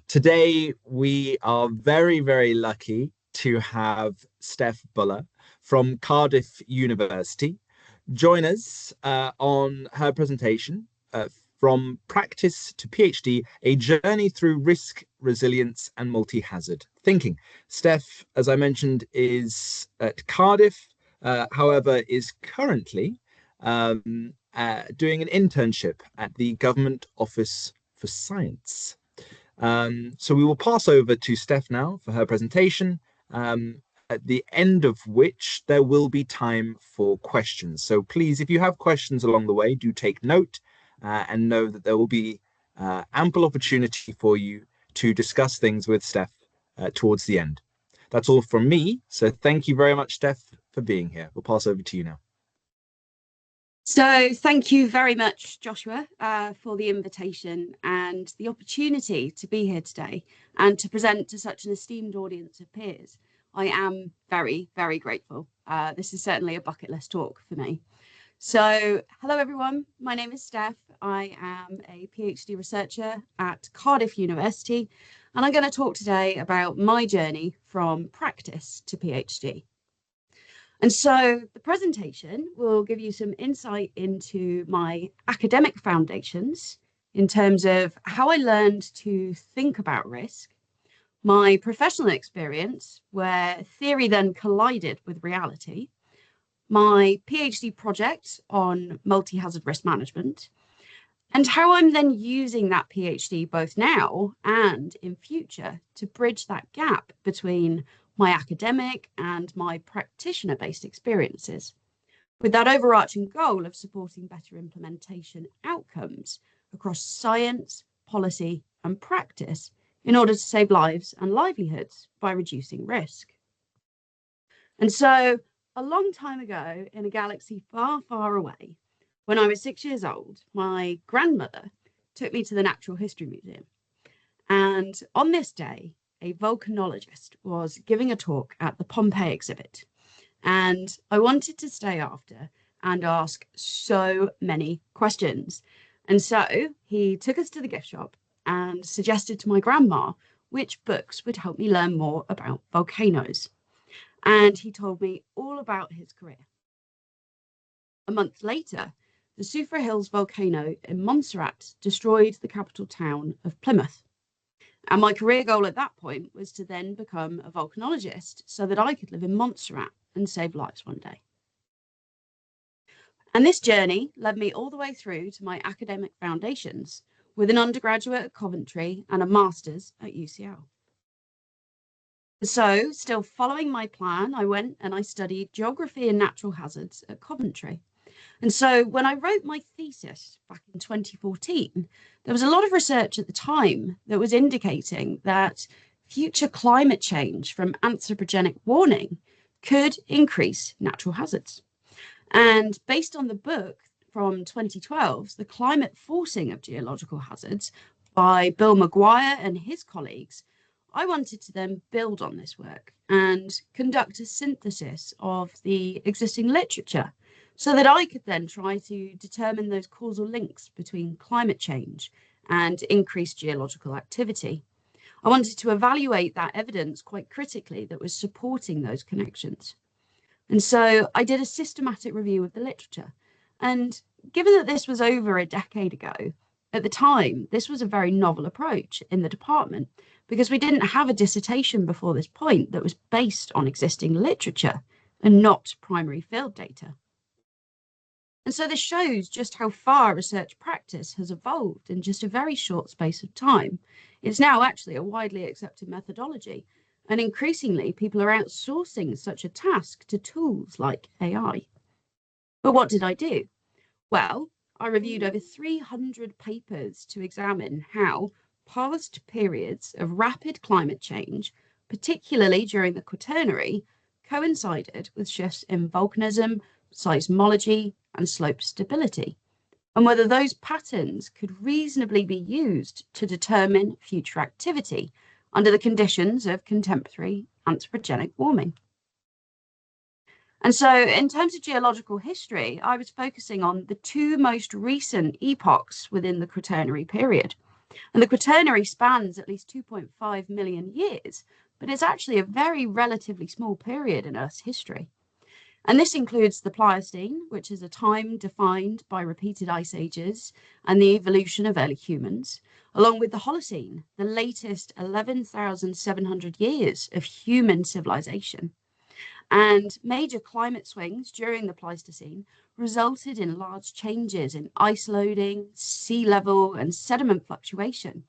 Today, we are very, very lucky to have Steph Buller from Cardiff University join us on her presentation, From Practice to PhD, A Journey Through Risk, Resilience and Multi-Hazard Thinking. Steph, as I mentioned, is at Cardiff, however, is currently doing an internship at the Government Office for Science. So we will pass over to Steph now for her presentation, at the end of which there will be time for questions. So please, if you have questions along the way, do take note and know that there will be ample opportunity for you to discuss things with Steph towards the end. That's all from me. So thank you very much, Steph, for being here. We'll pass over to you now. So thank you very much, Joshua, for the invitation and the opportunity to be here today and to present to such an esteemed audience of peers. I am very, very grateful. This is certainly a bucket list talk for me. So hello, everyone. My name is Steph. I am a PhD researcher at Cardiff University, and I'm going to talk today about my journey from practice to PhD. And so the presentation will give you some insight into my academic foundations in terms of how I learned to think about risk, my professional experience where theory then collided with reality, my PhD project on multi-hazard risk management, and how I'm then using that PhD both now and in future to bridge that gap between my academic and my practitioner-based experiences, with that overarching goal of supporting better implementation outcomes across science, policy, and practice in order to save lives and livelihoods by reducing risk. And so, a long time ago, in a galaxy far, far away, when I was 6 years old, my grandmother took me to the Natural History Museum. And on this day, a volcanologist was giving a talk at the Pompeii exhibit. And I wanted to stay after and ask so many questions. And so he took us to the gift shop and suggested to my grandma which books would help me learn more about volcanoes. And he told me all about his career. A month later, the Soufrière Hills volcano in Montserrat destroyed the capital town of Plymouth. And my career goal at that point was to then become a volcanologist so that I could live in Montserrat and save lives one day. And this journey led me all the way through to my academic foundations with an undergraduate at Coventry and a master's at UCL. So, still following my plan, I went and I studied geography and natural hazards at Coventry. And so when I wrote my thesis back in 2014, there was a lot of research at the time that was indicating that future climate change from anthropogenic warming could increase natural hazards. And based on the book from 2012, The Climate Forcing of Geological Hazards by Bill Maguire and his colleagues, I wanted to then build on this work and conduct a synthesis of the existing literature so that I could then try to determine those causal links between climate change and increased geological activity. I wanted to evaluate that evidence quite critically that was supporting those connections. And so I did a systematic review of the literature. And given that this was over a decade ago, at the time, this was a very novel approach in the department because we didn't have a dissertation before this point that was based on existing literature and not primary field data. And so this shows just how far research practice has evolved in just a very short space of time. It's now actually a widely accepted methodology, and increasingly people are outsourcing such a task to tools like AI. But what did I do? Well, I reviewed over 300 papers to examine how past periods of rapid climate change, particularly during the Quaternary, coincided with shifts in volcanism, seismology, and slope stability, and whether those patterns could reasonably be used to determine future activity under the conditions of contemporary anthropogenic warming. And so in terms of geological history, I was focusing on the two most recent epochs within the Quaternary period, And the Quaternary spans at least 2.5 million years, but it's actually a very relatively small period in Earth's history. And this includes the Pliocene, which is a time defined by repeated ice ages and the evolution of early humans, along with the Holocene, the latest 11,700 years of human civilization. And major climate swings during the Pleistocene resulted in large changes in ice loading, sea level, and sediment fluctuation,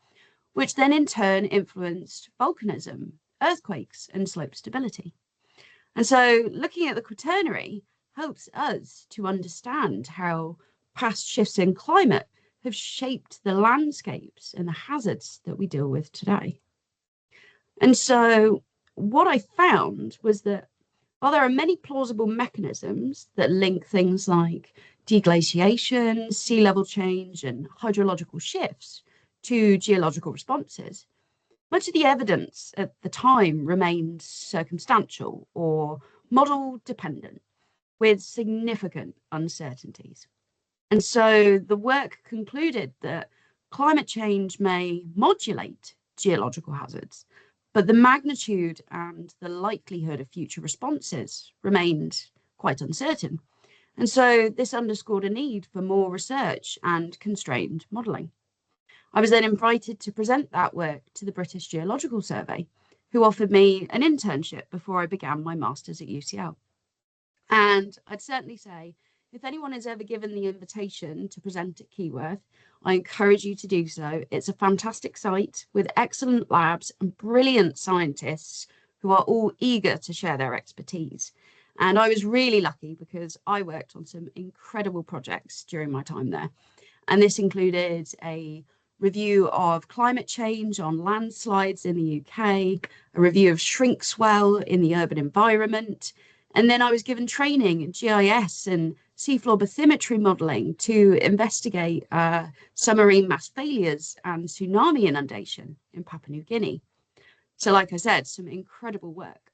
which then in turn influenced volcanism, earthquakes, and slope stability. And so looking at the Quaternary helps us to understand how past shifts in climate have shaped the landscapes and the hazards that we deal with today. And so what I found was that while there are many plausible mechanisms that link things like deglaciation, sea level change, and hydrological shifts to geological responses, much of the evidence at the time remained circumstantial or model dependent, with significant uncertainties. And so the work concluded that climate change may modulate geological hazards, but the magnitude and the likelihood of future responses remained quite uncertain. And so this underscored a need for more research and constrained modelling. I was then invited to present that work to the British Geological Survey, who offered me an internship before I began my master's at UCL. And I'd certainly say, if anyone is ever given the invitation to present at Keyworth, I encourage you to do so. It's a fantastic site with excellent labs and brilliant scientists who are all eager to share their expertise. And I was really lucky because I worked on some incredible projects during my time there. And this included a review of climate change on landslides in the UK, a review of shrink swell in the urban environment. And then I was given training in GIS and seafloor bathymetry modelling to investigate submarine mass failures and tsunami inundation in Papua New Guinea. So like I said, some incredible work.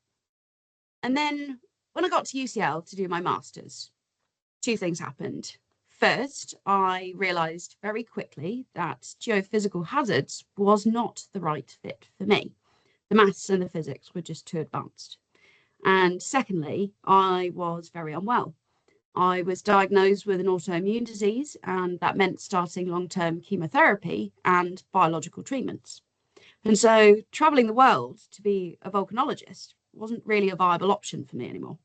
And then when I got to UCL to do my master's, two things happened. First, I realised very quickly that geophysical hazards was not the right fit for me. The maths and the physics were just too advanced. And secondly, I was very unwell. I was diagnosed with an autoimmune disease, and that meant starting long-term chemotherapy and biological treatments. And so traveling the world to be a volcanologist wasn't really a viable option for me anymore.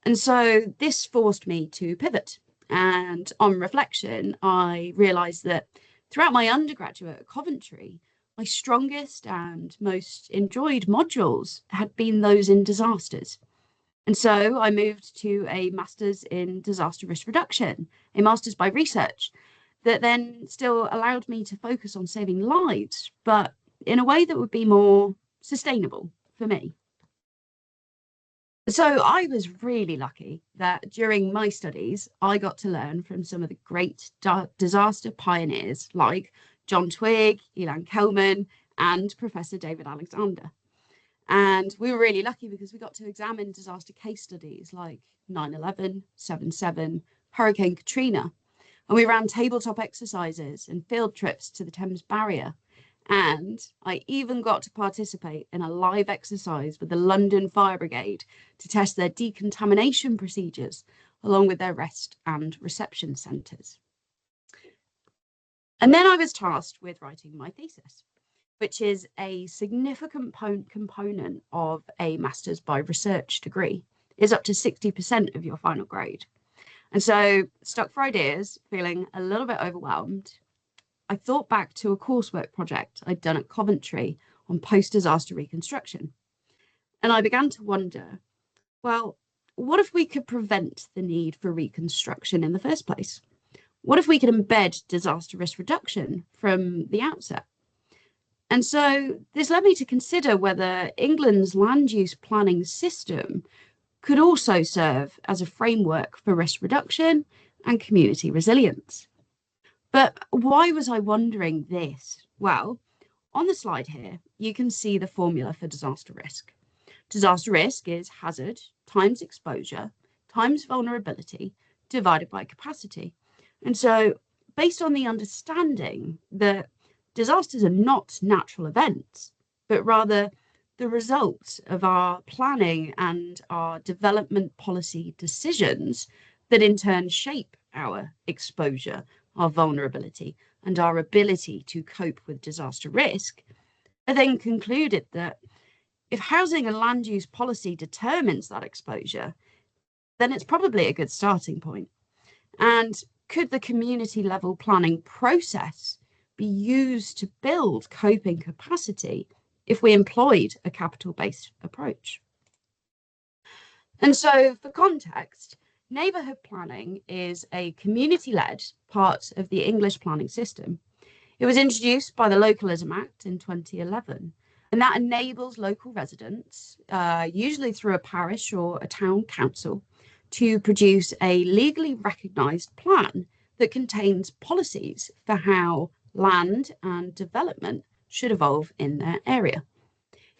And so this forced me to pivot. And on reflection, I realized that throughout my undergraduate at Coventry, my strongest and most enjoyed modules had been those in disasters. And so I moved to a master's in disaster risk reduction, a master's by research that then still allowed me to focus on saving lives, but in a way that would be more sustainable for me. So I was really lucky that during my studies, I got to learn from some of the great disaster pioneers like John Twigg, Ilan Kelman, and Professor David Alexander. And we were really lucky because we got to examine disaster case studies like 9/11, 7/7, Hurricane Katrina. And we ran tabletop exercises and field trips to the Thames Barrier. And I even got to participate in a live exercise with the London Fire Brigade to test their decontamination procedures, along with their rest and reception centres. And then I was tasked with writing my thesis, which is a significant component of a master's by research degree. It's up to 60% of your final grade. And so, stuck for ideas, feeling a little bit overwhelmed, I thought back to a coursework project I'd done at Coventry on post-disaster reconstruction. And I began to wonder, well, what if we could prevent the need for reconstruction in the first place? What if we could embed disaster risk reduction from the outset? And so this led me to consider whether England's land use planning system could also serve as a framework for risk reduction and community resilience. But why was I wondering this? Well, on the slide here, you can see the formula for disaster risk. Disaster risk is hazard times exposure times vulnerability divided by capacity. And so based on the understanding that disasters are not natural events, but rather the result of our planning and our development policy decisions that in turn shape our exposure, our vulnerability, and our ability to cope with disaster risk, are then concluded that if housing and land use policy determines that exposure, then it's probably a good starting point. And could the community level planning process be used to build coping capacity if we employed a capital-based approach? And so, for context, neighbourhood planning is a community-led part of the English planning system. It was introduced by the Localism Act in 2011, and that enables local residents, usually through a parish or a town council, to produce a legally recognised plan that contains policies for how land and development should evolve in their area.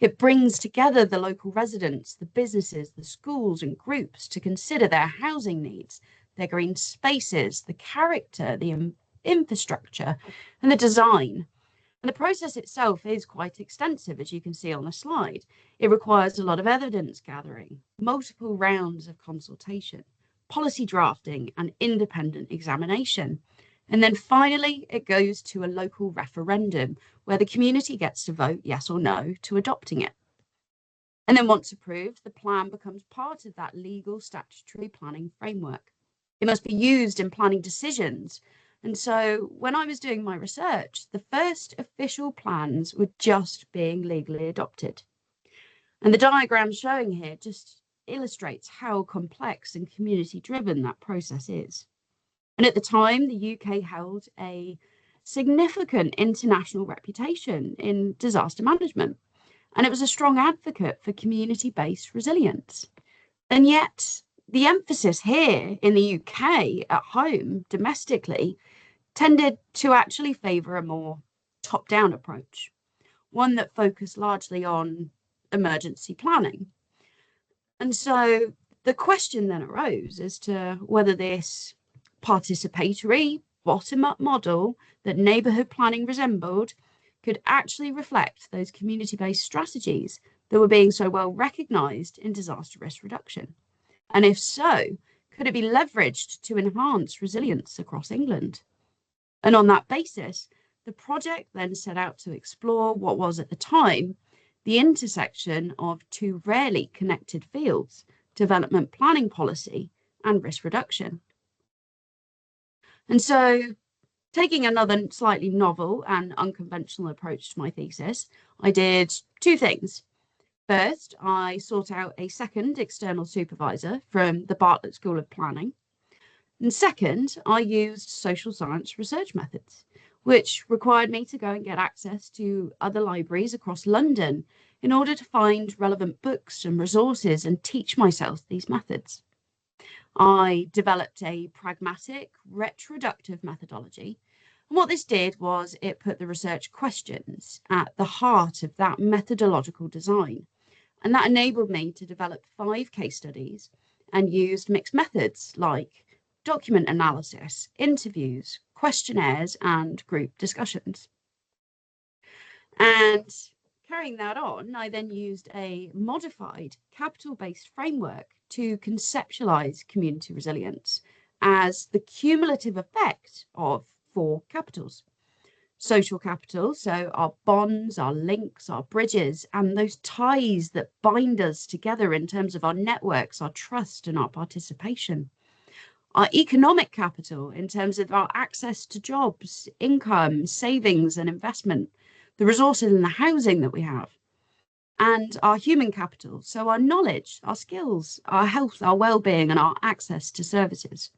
It brings together the local residents, the businesses, the schools and groups to consider their housing needs, their green spaces, the character, the infrastructure and the design. And the process itself is quite extensive, as you can see on the slide. It requires a lot of evidence gathering, multiple rounds of consultation, policy drafting and independent examination. And then finally, it goes to a local referendum where the community gets to vote yes or no to adopting it. And then once approved, the plan becomes part of that legal statutory planning framework. It must be used in planning decisions. And so when I was doing my research, the first official plans were just being legally adopted. And the diagram showing here just illustrates how complex and community driven that process is. And at the time, the UK held a significant international reputation in disaster management, and it was a strong advocate for community-based resilience. And yet, the emphasis here in the UK at home, domestically, tended to actually favour a more top-down approach, one that focused largely on emergency planning. And so the question then arose as to whether this participatory bottom-up model that neighbourhood planning resembled could actually reflect those community-based strategies that were being so well recognised in disaster risk reduction. And if so, could it be leveraged to enhance resilience across England? And on that basis, the project then set out to explore what was at the time the intersection of two rarely connected fields, development planning policy and risk reduction. And so, taking another slightly novel and unconventional approach to my thesis, I did two things. First, I sought out a second external supervisor from the Bartlett School of Planning. And second, I used social science research methods, which required me to go and get access to other libraries across London in order to find relevant books and resources and teach myself these methods. I developed a pragmatic, retroductive methodology. And what this did was it put the research questions at the heart of that methodological design. And that enabled me to develop 5 case studies and used mixed methods like document analysis, interviews, questionnaires, and group discussions. And carrying that on, I then used a modified capital-based framework to conceptualize community resilience as the cumulative effect of 4 capitals. Social capital, so our bonds, our links, our bridges, and those ties that bind us together in terms of our networks, our trust, and our participation. Our economic capital in terms of our access to jobs, income, savings, and investment, the resources and the housing that we have. And our human capital, so our knowledge, our skills, our health, our well-being, and our access to services.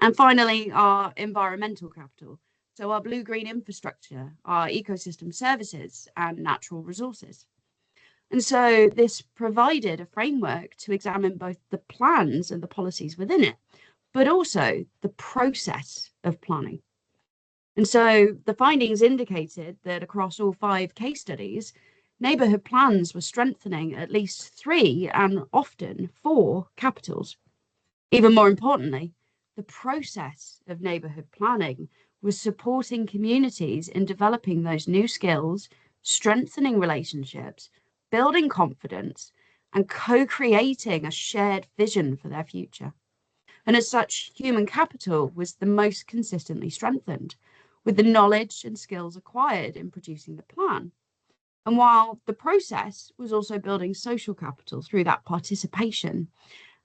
And finally, our environmental capital, so our blue-green infrastructure, our ecosystem services, and natural resources. And so this provided a framework to examine both the plans and the policies within it, but also the process of planning. And so the findings indicated that across all 5 case studies, neighbourhood plans were strengthening at least 3 and often 4 capitals. Even more importantly, the process of neighbourhood planning was supporting communities in developing those new skills, strengthening relationships, building confidence, and co-creating a shared vision for their future. And as such, human capital was the most consistently strengthened, with the knowledge and skills acquired in producing the plan. And while the process was also building social capital through that participation,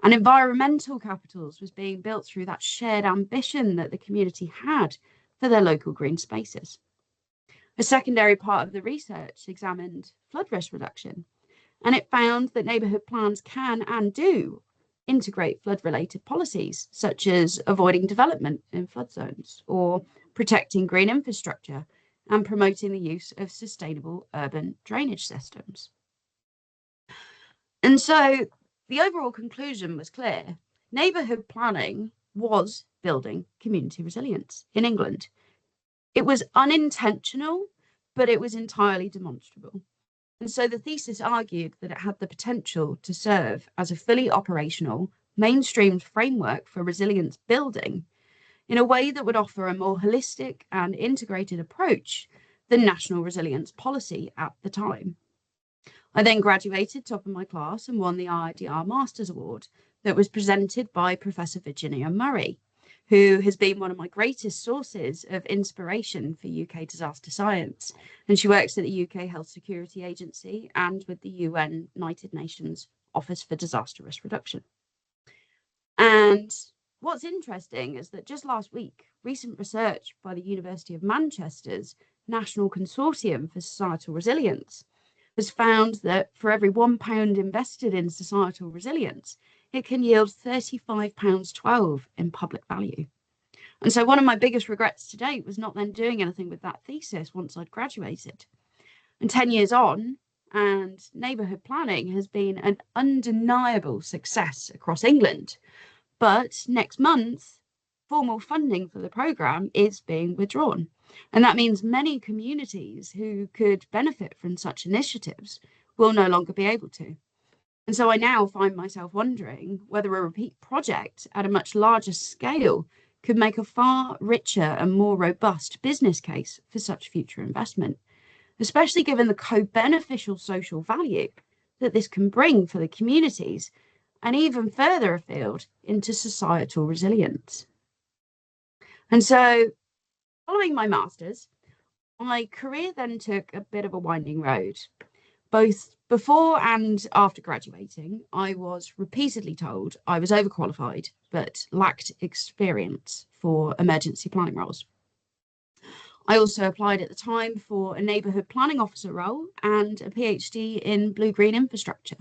and environmental capitals was being built through that shared ambition that the community had for their local green spaces. A secondary part of the research examined flood risk reduction, and it found that neighbourhood plans can and do integrate flood-related policies, such as avoiding development in flood zones or protecting green infrastructure and promoting the use of sustainable urban drainage systems. And so the overall conclusion was clear. Neighbourhood planning was building community resilience in England. It was unintentional, but it was entirely demonstrable. And so the thesis argued that it had the potential to serve as a fully operational, mainstreamed framework for resilience building in a way that would offer a more holistic and integrated approach than national resilience policy at the time. I then graduated top of my class and won the IDR Masters Award that was presented by Professor Virginia Murray, who has been one of my greatest sources of inspiration for UK disaster science. And she works at the UK Health Security Agency and with the UN United Nations Office for Disaster Risk Reduction. And what's interesting is that just last week, recent research by the University of Manchester's National Consortium for Societal Resilience has found that for every £1 invested in societal resilience, it can yield £35.12 in public value. And so one of my biggest regrets to date was not then doing anything with that thesis once I'd graduated. And 10 years on, and neighbourhood planning has been an undeniable success across England. But next month, formal funding for the programme is being withdrawn. And that means many communities who could benefit from such initiatives will no longer be able to. And so I now find myself wondering whether a repeat project at a much larger scale could make a far richer and more robust business case for such future investment, especially given the co-beneficial social value that this can bring for the communities and even further afield into societal resilience. And so following my master's, my career then took a bit of a winding road. Both before and after graduating, I was repeatedly told I was overqualified but lacked experience for emergency planning roles. I also applied at the time for a neighbourhood planning officer role and a PhD in blue-green infrastructure.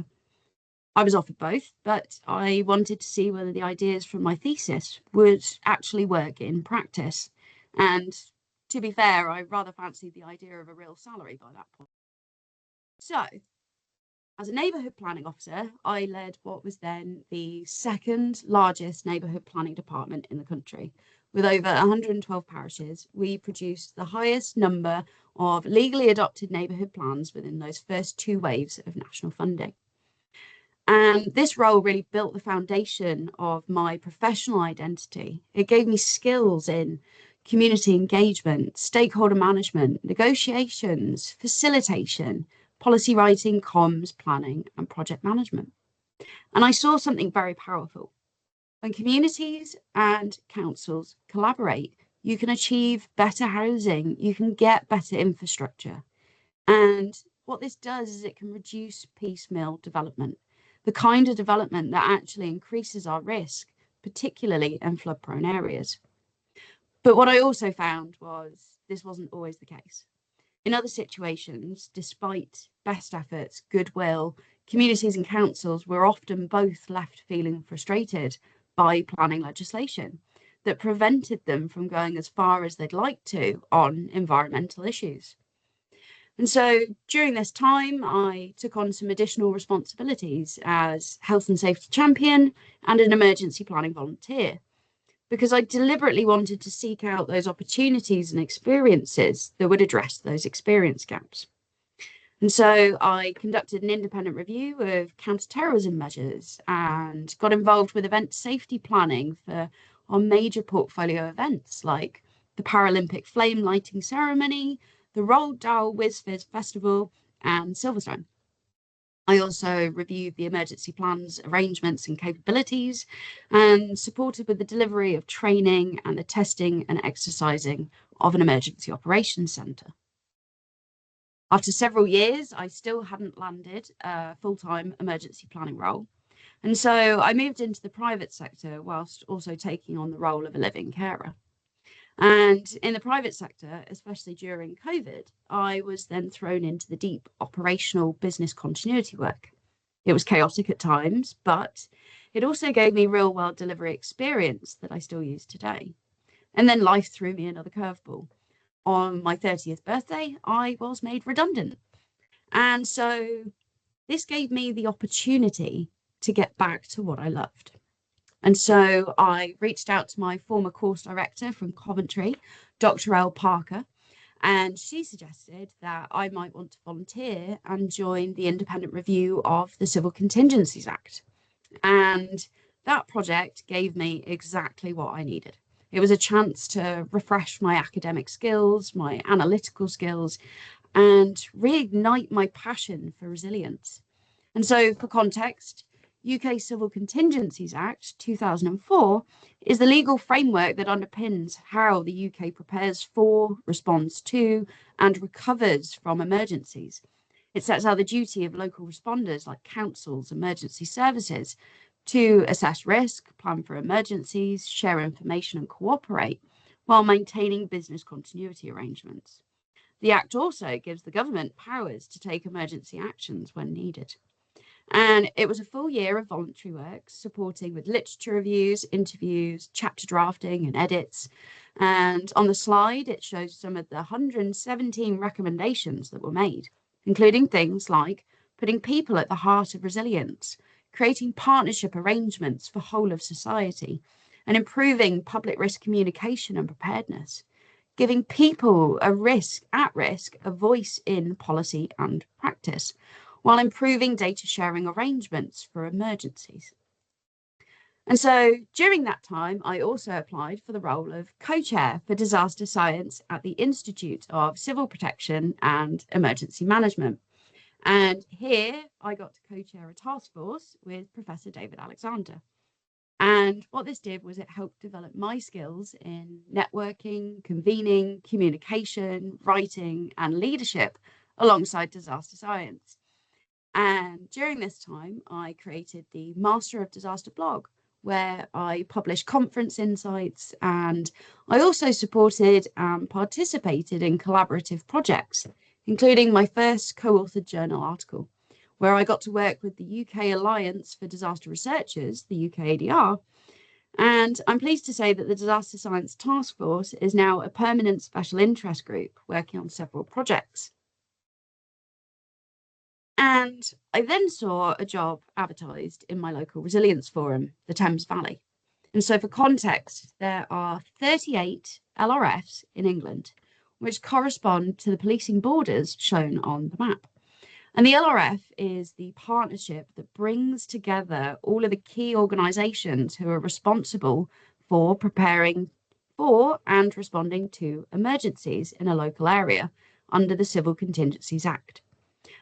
I was offered both, but I wanted to see whether the ideas from my thesis would actually work in practice. And to be fair, I rather fancied the idea of a real salary by that point. So, as a neighbourhood planning officer, I led what was then the second largest neighbourhood planning department in the country. With over 112 parishes, we produced the highest number of legally adopted neighbourhood plans within those first two waves of national funding. And this role really built the foundation of my professional identity. It gave me skills in community engagement, stakeholder management, negotiations, facilitation, policy writing, comms, planning, and project management. And I saw something very powerful. When communities and councils collaborate, you can achieve better housing, you can get better infrastructure. And what this does is it can reduce piecemeal development, the kind of development that actually increases our risk, particularly in flood-prone areas. But what I also found was this wasn't always the case. In other situations, despite best efforts, goodwill, communities and councils were often both left feeling frustrated by planning legislation that prevented them from going as far as they'd like to on environmental issues. And so during this time, I took on some additional responsibilities as health and safety champion and an emergency planning volunteer, because I deliberately wanted to seek out those opportunities and experiences that would address those experience gaps. And so I conducted an independent review of counter-terrorism measures and got involved with event safety planning for our major portfolio events like the Paralympic flame lighting ceremony, the Roald Dahl Whiz Fizz Festival, and Silverstone. I also reviewed the emergency plans, arrangements, and capabilities, and supported with the delivery of training and the testing and exercising of an emergency operations centre. After several years, I still hadn't landed a full-time emergency planning role. And so I moved into the private sector whilst also taking on the role of a living carer. And in the private sector, especially during COVID, I was then thrown into the deep operational business continuity work. It was chaotic at times, but it also gave me real world delivery experience that I still use today. And then life threw me another curveball. On my 30th birthday, I was made redundant. And so this gave me the opportunity to get back to what I loved. And so I reached out to my former course director from Coventry, Dr. Parker, and she suggested that I might want to volunteer and join the independent review of the Civil Contingencies Act. And that project gave me exactly what I needed. It was a chance to refresh my academic skills, my analytical skills, and reignite my passion for resilience. And so, for context, UK Civil Contingencies Act 2004 is the legal framework that underpins how the UK prepares for, responds to, and recovers from emergencies. It sets out the duty of local responders like councils, emergency services, to assess risk, plan for emergencies, share information, and cooperate while maintaining business continuity arrangements. The Act also gives the government powers to take emergency actions when needed. And it was a full year of voluntary work, supporting with literature reviews, interviews, chapter drafting, and edits. And on the slide, it shows some of the 117 recommendations that were made, including things like putting people at the heart of resilience, creating partnership arrangements for whole of society, and improving public risk communication and preparedness, giving people at risk a voice in policy and practice, while improving data sharing arrangements for emergencies. And so during that time, I also applied for the role of co-chair for disaster science at the Institute of Civil Protection and Emergency Management. And here I got to co-chair a task force with Professor David Alexander. And what this did was it helped develop my skills in networking, convening, communication, writing, and leadership alongside disaster science. And during this time, I created the Master of Disaster blog, where I published conference insights, and I also supported and participated in collaborative projects, including my first co-authored journal article, where I got to work with the UK Alliance for Disaster Researchers, the UKADR. And I'm pleased to say that the Disaster Science Task Force is now a permanent special interest group working on several projects. And I then saw a job advertised in my local resilience forum, the Thames Valley. And so for context, there are 38 LRFs in England, which correspond to the policing borders shown on the map. And the LRF is the partnership that brings together all of the key organisations who are responsible for preparing for and responding to emergencies in a local area under the Civil Contingencies Act.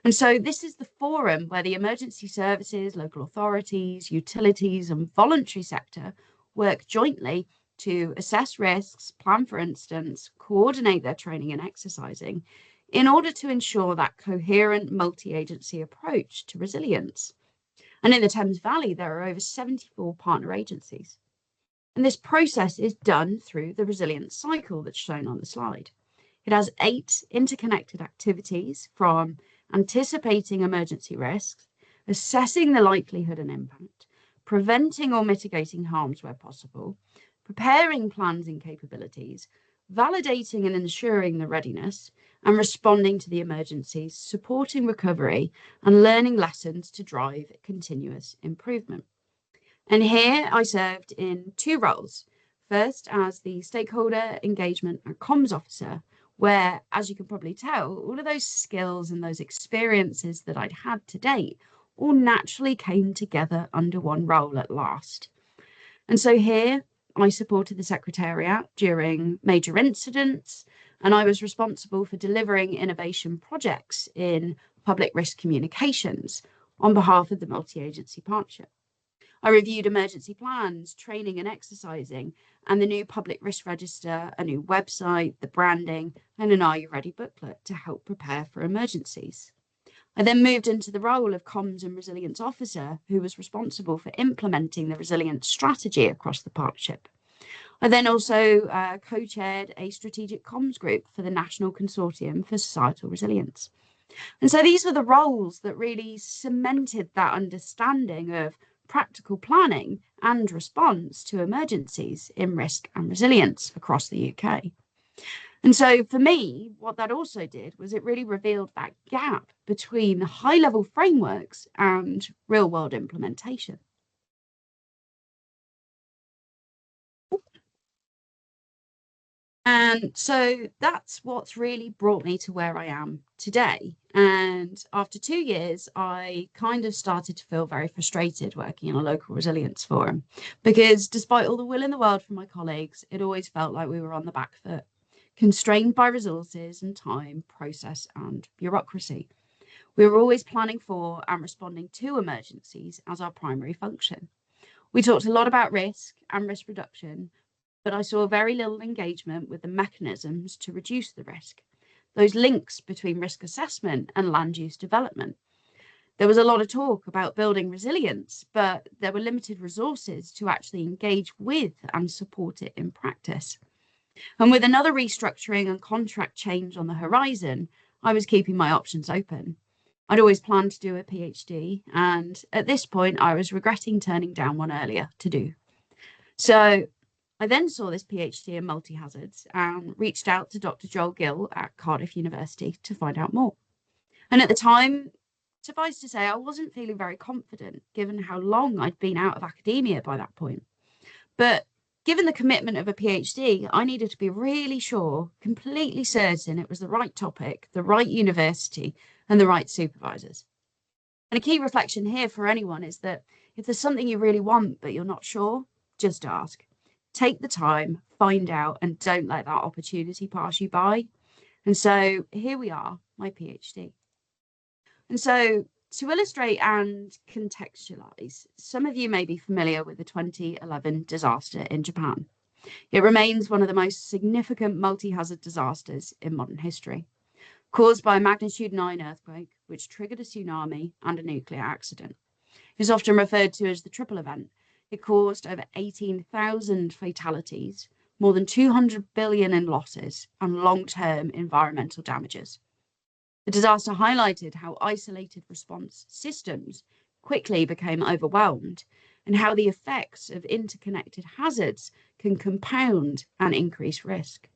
And so this is the forum where the emergency services, local authorities, utilities, and voluntary sector work jointly to assess risks, plan for incidents, coordinate their training and exercising in order to ensure that coherent multi-agency approach to resilience. And in the Thames Valley, there are over 74 partner agencies. And this process is done through the resilience cycle that's shown on the slide. It has 8 interconnected activities, from anticipating emergency risks, assessing the likelihood and impact, preventing or mitigating harms where possible, preparing plans and capabilities, validating and ensuring the readiness, and responding to the emergencies, supporting recovery, and learning lessons to drive continuous improvement. And here I served in 2 roles. First, as the stakeholder engagement and comms officer, where, as you can probably tell, all of those skills and those experiences that I'd had to date all naturally came together under one role at last. And so here, I supported the Secretariat during major incidents, and I was responsible for delivering innovation projects in public risk communications on behalf of the multi-agency partnership. I reviewed emergency plans, training and exercising, and the new public risk register, a new website, the branding, and an Are You Ready booklet to help prepare for emergencies. I then moved into the role of Comms and Resilience Officer, who was responsible for implementing the resilience strategy across the partnership. I then also co-chaired a strategic comms group for the National Consortium for Societal Resilience. And so these were the roles that really cemented that understanding of practical planning and response to emergencies in risk and resilience across the UK. And so for me, what that also did was it really revealed that gap between high-level frameworks and real-world implementation. And so that's what's really brought me to where I am today. And after 2 years, I kind of started to feel very frustrated working in a local resilience forum, because despite all the will in the world from my colleagues, it always felt like we were on the back foot, constrained by resources and time, process and bureaucracy. We were always planning for and responding to emergencies as our primary function. We talked a lot about risk and risk reduction, but I saw very little engagement with the mechanisms to reduce the risk, those links between risk assessment and land use development. There was a lot of talk about building resilience, but there were limited resources to actually engage with and support it in practice. And with another restructuring and contract change on the horizon, I was keeping my options open. I'd always planned to do a PhD, and at this point, I was regretting turning down one earlier to do. So I then saw this PhD in multi-hazards and reached out to Dr. Joel Gill at Cardiff University to find out more. And at the time, suffice to say, I wasn't feeling very confident given how long I'd been out of academia by that point. But given the commitment of a PhD, I needed to be really sure, completely certain it was the right topic, the right university, and the right supervisors. And a key reflection here for anyone is that if there's something you really want, but you're not sure, just ask. Take the time, find out, and don't let that opportunity pass you by. And so here we are, my PhD. And so to illustrate and contextualize, some of you may be familiar with the 2011 disaster in Japan. It remains one of the most significant multi-hazard disasters in modern history, caused by a magnitude 9 earthquake, which triggered a tsunami and a nuclear accident. It is often referred to as the triple event. It caused over 18,000 fatalities, more than 200 billion in losses, and long-term environmental damages. The disaster highlighted how isolated response systems quickly became overwhelmed, and how the effects of interconnected hazards can compound and increase risk.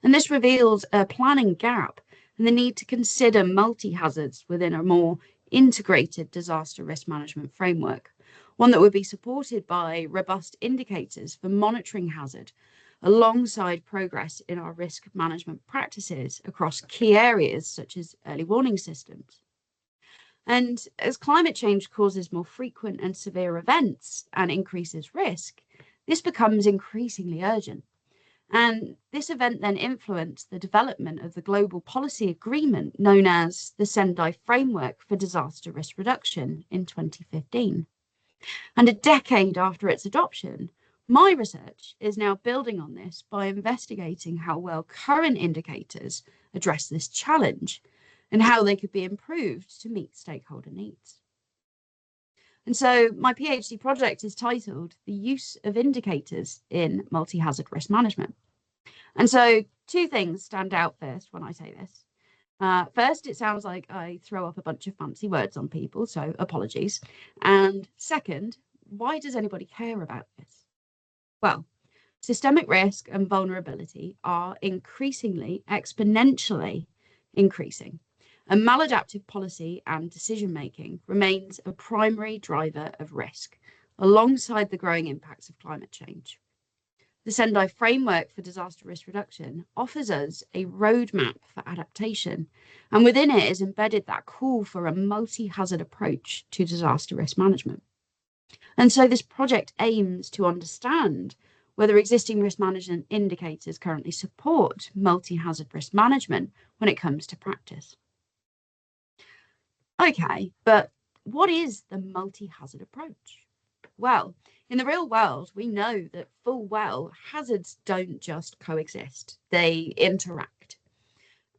And this reveals a planning gap and the need to consider multi-hazards within a more integrated disaster risk management framework, one that would be supported by robust indicators for monitoring hazard, alongside progress in our risk management practices across key areas such as early warning systems. And as climate change causes more frequent and severe events and increases risk, this becomes increasingly urgent. And this event then influenced the development of the global policy agreement known as the Sendai Framework for Disaster Risk Reduction in 2015. And a decade after its adoption, my research is now building on this by investigating how well current indicators address this challenge and how they could be improved to meet stakeholder needs. And so my PhD project is titled The Use of Indicators in Multi-Hazard Risk Management. And so 2 things stand out first when I say this. First, it sounds like I throw up a bunch of fancy words on people, so apologies. And second, why does anybody care about this? Well, systemic risk and vulnerability are increasingly, exponentially increasing, and maladaptive policy and decision-making remains a primary driver of risk, alongside the growing impacts of climate change. The Sendai Framework for Disaster Risk Reduction offers us a roadmap for adaptation, and within it is embedded that call for a multi-hazard approach to disaster risk management. And so this project aims to understand whether existing risk management indicators currently support multi-hazard risk management when it comes to practice. Okay, but what is the multi-hazard approach? Well, in the real world, we know that full well hazards don't just coexist, they interact.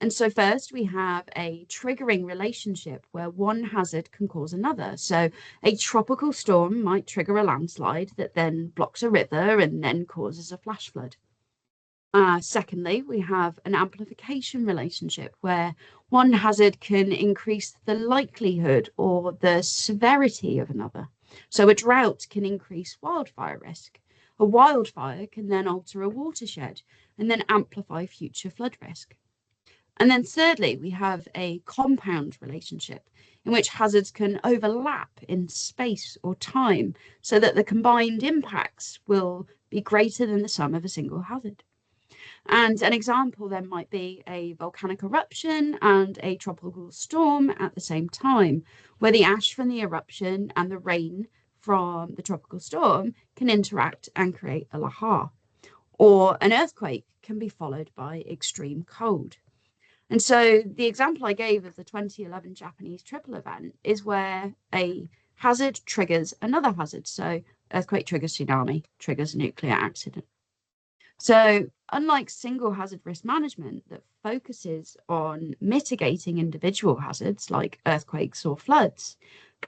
And so first we have a triggering relationship where one hazard can cause another. So a tropical storm might trigger a landslide that then blocks a river and then causes a flash flood. Secondly, we have an amplification relationship where one hazard can increase the likelihood or the severity of another. So a drought can increase wildfire risk. A wildfire can then alter a watershed and then amplify future flood risk. And then thirdly, we have a compound relationship in which hazards can overlap in space or time so that the combined impacts will be greater than the sum of a single hazard. And an example then might be a volcanic eruption and a tropical storm at the same time, where the ash from the eruption and the rain from the tropical storm can interact and create a lahar. Or an earthquake can be followed by extreme cold. And so the example I gave of the 2011 Japanese triple event is where a hazard triggers another hazard. So earthquake triggers tsunami, triggers a nuclear accident. So unlike single hazard risk management that focuses on mitigating individual hazards like earthquakes or floods,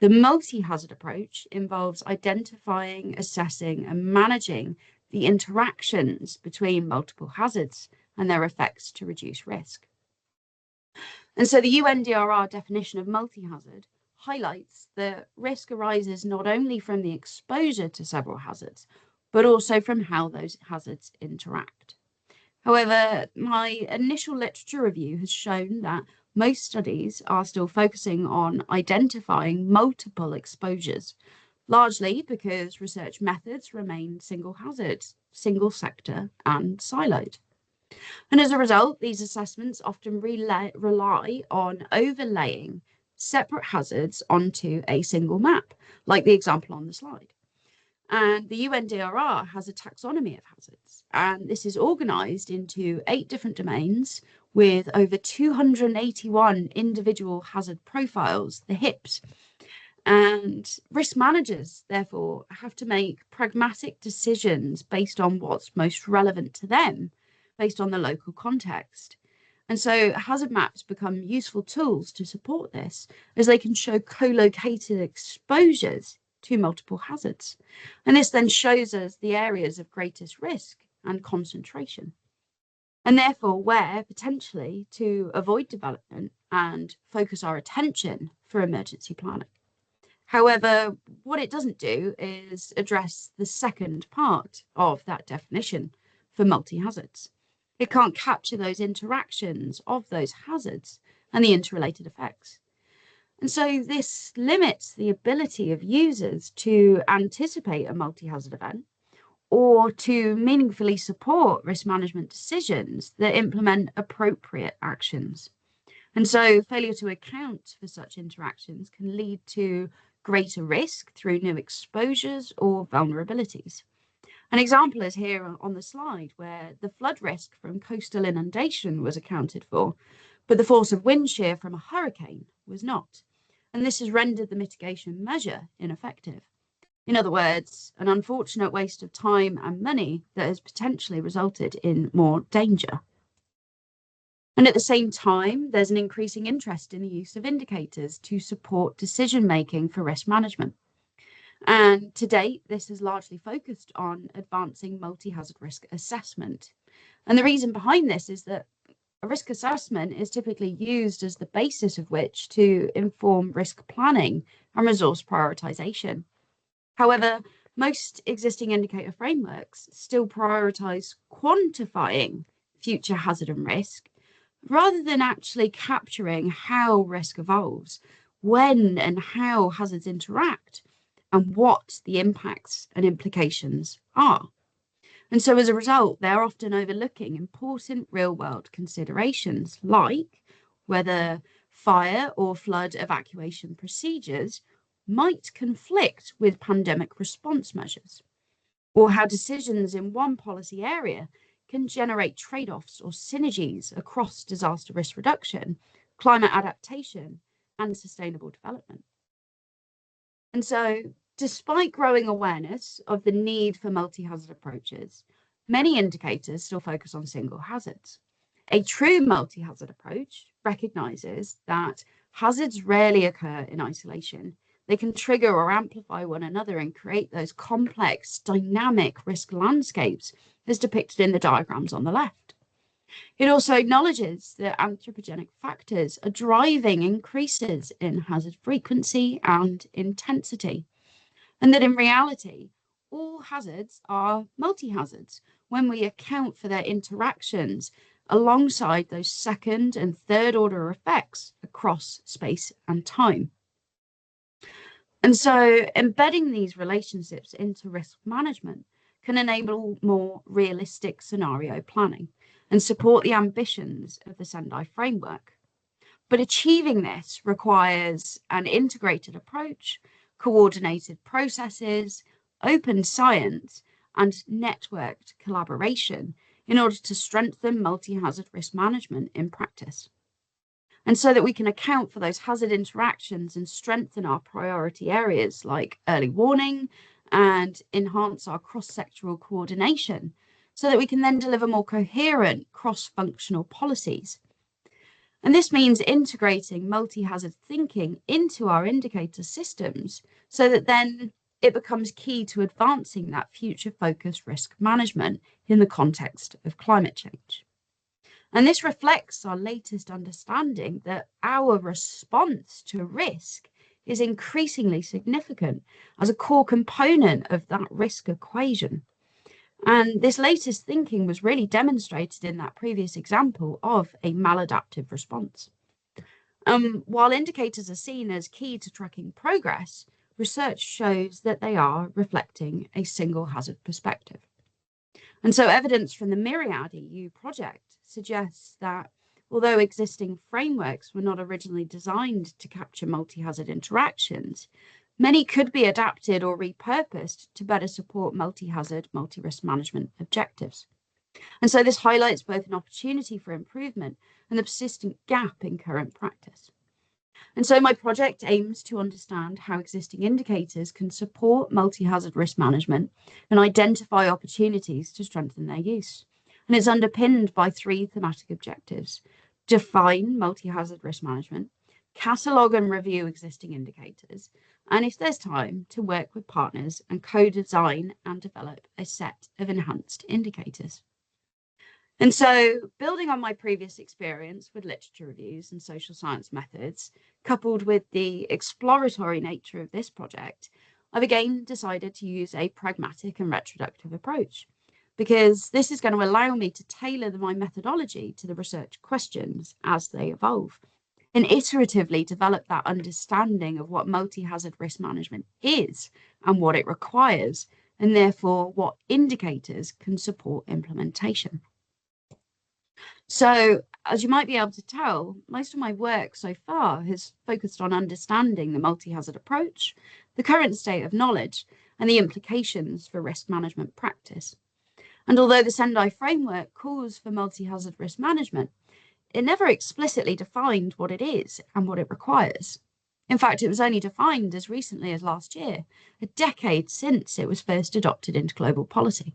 the multi-hazard approach involves identifying, assessing, and managing the interactions between multiple hazards and their effects to reduce risk. And so the UNDRR definition of multi-hazard highlights that risk arises not only from the exposure to several hazards, but also from how those hazards interact. However, my initial literature review has shown that most studies are still focusing on identifying multiple exposures, largely because research methods remain single hazard, single sector, and siloed. And as a result, these assessments often rely on overlaying separate hazards onto a single map, like the example on the slide. And the UNDRR has a taxonomy of hazards, and this is organized into 8 different domains with over 281 individual hazard profiles, the HIPs. And risk managers, therefore, have to make pragmatic decisions based on what's most relevant to them, based on the local context. And so hazard maps become useful tools to support this, as they can show co-located exposures to multiple hazards. And this then shows us the areas of greatest risk and concentration, and therefore where potentially to avoid development and focus our attention for emergency planning. However, what it doesn't do is address the second part of that definition for multi-hazards. It can't capture those interactions of those hazards and the interrelated effects. And so this limits the ability of users to anticipate a multi-hazard event or to meaningfully support risk management decisions that implement appropriate actions. And so failure to account for such interactions can lead to greater risk through new exposures or vulnerabilities. An example is here on the slide where the flood risk from coastal inundation was accounted for, but the force of wind shear from a hurricane was not. And this has rendered the mitigation measure ineffective. In other words, an unfortunate waste of time and money that has potentially resulted in more danger. And at the same time, there's an increasing interest in the use of indicators to support decision-making for risk management. And to date, this has largely focused on advancing multi-hazard risk assessment. And the reason behind this is that a risk assessment is typically used as the basis of which to inform risk planning and resource prioritization. However, most existing indicator frameworks still prioritize quantifying future hazard and risk rather than actually capturing how risk evolves, when and how hazards interact, and what the impacts and implications are. And so as a result, they're often overlooking important real-world considerations like whether fire or flood evacuation procedures might conflict with pandemic response measures, or how decisions in one policy area can generate trade-offs or synergies across disaster risk reduction, climate adaptation, and sustainable development. And so, despite growing awareness of the need for multi-hazard approaches, many indicators still focus on single hazards. A true multi-hazard approach recognizes that hazards rarely occur in isolation. They can trigger or amplify one another and create those complex, dynamic risk landscapes as depicted in the diagrams on the left. It also acknowledges that anthropogenic factors are driving increases in hazard frequency and intensity, and that in reality, all hazards are multi-hazards when we account for their interactions alongside those second and third order effects across space and time. And so embedding these relationships into risk management can enable more realistic scenario planning and support the ambitions of the Sendai framework. But achieving this requires an integrated approach, coordinated processes, open science, and networked collaboration in order to strengthen multi-hazard risk management in practice. And so that we can account for those hazard interactions and strengthen our priority areas like early warning and enhance our cross-sectoral coordination so that we can then deliver more coherent cross-functional policies. And this means integrating multi-hazard thinking into our indicator systems so that then it becomes key to advancing that future-focused risk management in the context of climate change. And this reflects our latest understanding that our response to risk is increasingly significant as a core component of that risk equation. And this latest thinking was really demonstrated in that previous example of a maladaptive response. While indicators are seen as key to tracking progress, research shows that they are reflecting a single hazard perspective. And so evidence from the Myriad EU project suggests that although existing frameworks were not originally designed to capture multi-hazard interactions, many could be adapted or repurposed to better support multi-hazard, multi-risk management objectives. And so this highlights both an opportunity for improvement and the persistent gap in current practice. And so my project aims to understand how existing indicators can support multi-hazard risk management and identify opportunities to strengthen their use. And it's underpinned by three thematic objectives: define multi-hazard risk management, catalogue and review existing indicators, and if there's time, to work with partners and co-design and develop a set of enhanced indicators. And so, building on my previous experience with literature reviews and social science methods, coupled with the exploratory nature of this project, I've again decided to use a pragmatic and retroductive approach, because this is going to allow me to tailor my methodology to the research questions as they evolve, and iteratively develop that understanding of what multi-hazard risk management is and what it requires, and therefore what indicators can support implementation. So, as you might be able to tell, most of my work so far has focused on understanding the multi-hazard approach, the current state of knowledge, and the implications for risk management practice. And although the Sendai framework calls for multi-hazard risk management, it never explicitly defined what it is and what it requires. In fact, it was only defined as recently as last year, a decade since it was first adopted into global policy.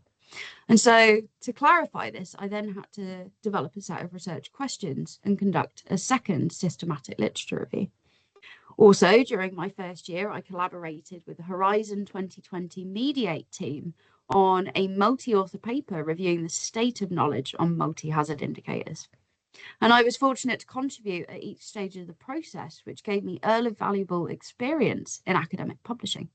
And so to clarify this, I then had to develop a set of research questions and conduct a second systematic literature review. Also, during my first year, I collaborated with the Horizon 2020 Mediate team on a multi-author paper reviewing the state of knowledge on multi-hazard indicators. And I was fortunate to contribute at each stage of the process, which gave me early valuable experience in academic publishing.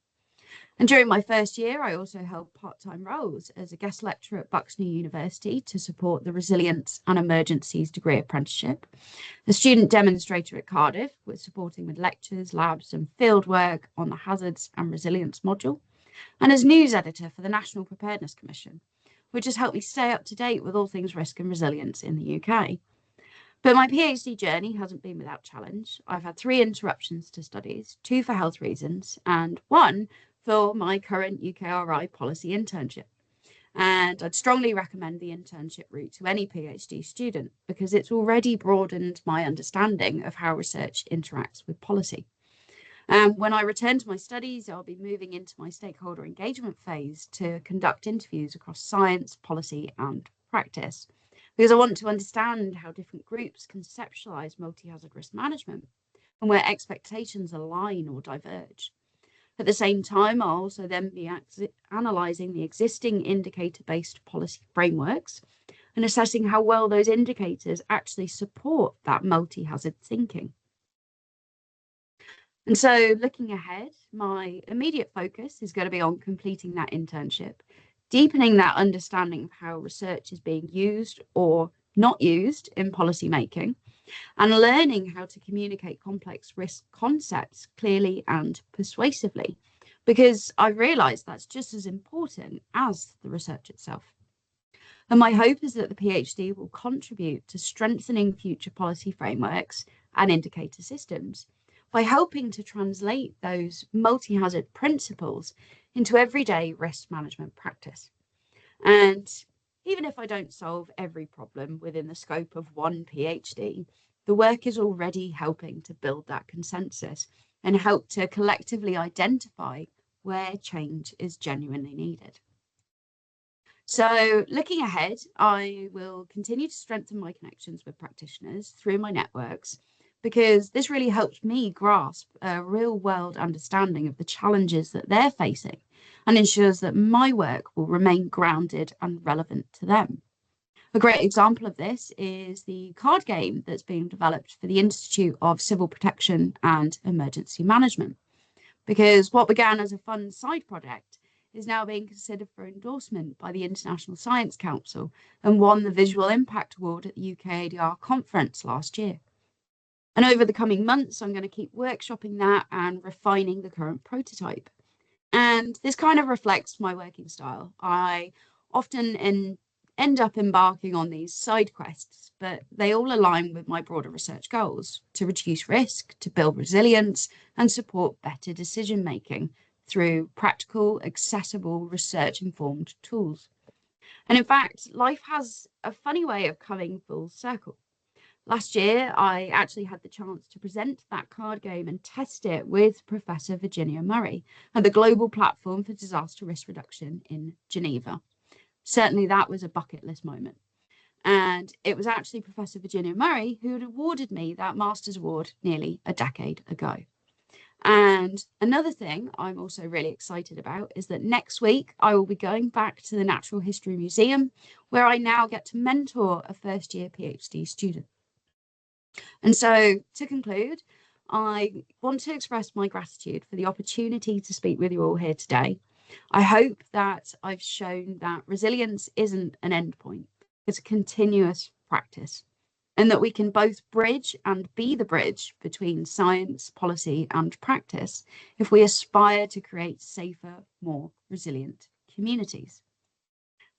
And during my first year, I also held part-time roles as a guest lecturer at Bucks-New University to support the Resilience and Emergencies degree apprenticeship, a student demonstrator at Cardiff with supporting with lectures, labs and fieldwork on the Hazards and Resilience module, and as news editor for the National Preparedness Commission, which has helped me stay up to date with all things risk and resilience in the UK. But my PhD journey hasn't been without challenge. I've had 3 interruptions to studies, 2 for health reasons, and 1 for my current UKRI policy internship. And I'd strongly recommend the internship route to any PhD student because it's already broadened my understanding of how research interacts with policy. When I return to my studies, I'll be moving into my stakeholder engagement phase to conduct interviews across science, policy, and practice, because I want to understand how different groups conceptualize multi-hazard risk management and where expectations align or diverge. At the same time, I'll also then be analysing the existing indicator-based policy frameworks and assessing how well those indicators actually support that multi-hazard thinking. And so looking ahead, my immediate focus is going to be on completing that internship, deepening that understanding of how research is being used or not used in policy making, and learning how to communicate complex risk concepts clearly and persuasively, because I've realised that's just as important as the research itself. And my hope is that the PhD will contribute to strengthening future policy frameworks and indicator systems by helping to translate those multi-hazard principles into everyday risk management practice. And even if I don't solve every problem within the scope of one PhD, the work is already helping to build that consensus and help to collectively identify where change is genuinely needed. So looking ahead, I will continue to strengthen my connections with practitioners through my networks, because this really helps me grasp a real world understanding of the challenges that they're facing and ensures that my work will remain grounded and relevant to them. A great example of this is the card game that's being developed for the Institute of Civil Protection and Emergency Management, because what began as a fun side project is now being considered for endorsement by the International Science Council and won the Visual Impact Award at the UK ADR conference last year. And over the coming months, I'm going to keep workshopping that and refining the current prototype. And this kind of reflects my working style. I often end up embarking on these side quests, but they all align with my broader research goals to reduce risk, to build resilience, and support better decision making through practical, accessible, research-informed tools. And in fact, life has a funny way of coming full circle. Last year, I actually had the chance to present that card game and test it with Professor Virginia Murray at the Global Platform for Disaster Risk Reduction in Geneva. Certainly that was a bucket list moment. And it was actually Professor Virginia Murray who had awarded me that Master's Award nearly a decade ago. And another thing I'm also really excited about is that next week I will be going back to the Natural History Museum, where I now get to mentor a first-year PhD student. And so to conclude, I want to express my gratitude for the opportunity to speak with you all here today. I hope that I've shown that resilience isn't an endpoint, it's a continuous practice, and that we can both bridge and be the bridge between science, policy, and practice if we aspire to create safer, more resilient communities.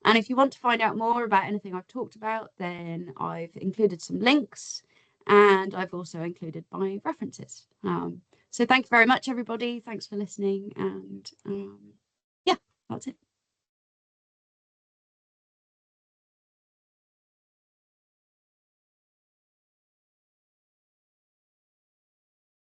And if you want to find out more about anything I've talked about, then I've included some links, and I've also included my references. So thank you very much, everybody. Thanks for listening. And yeah, that's it.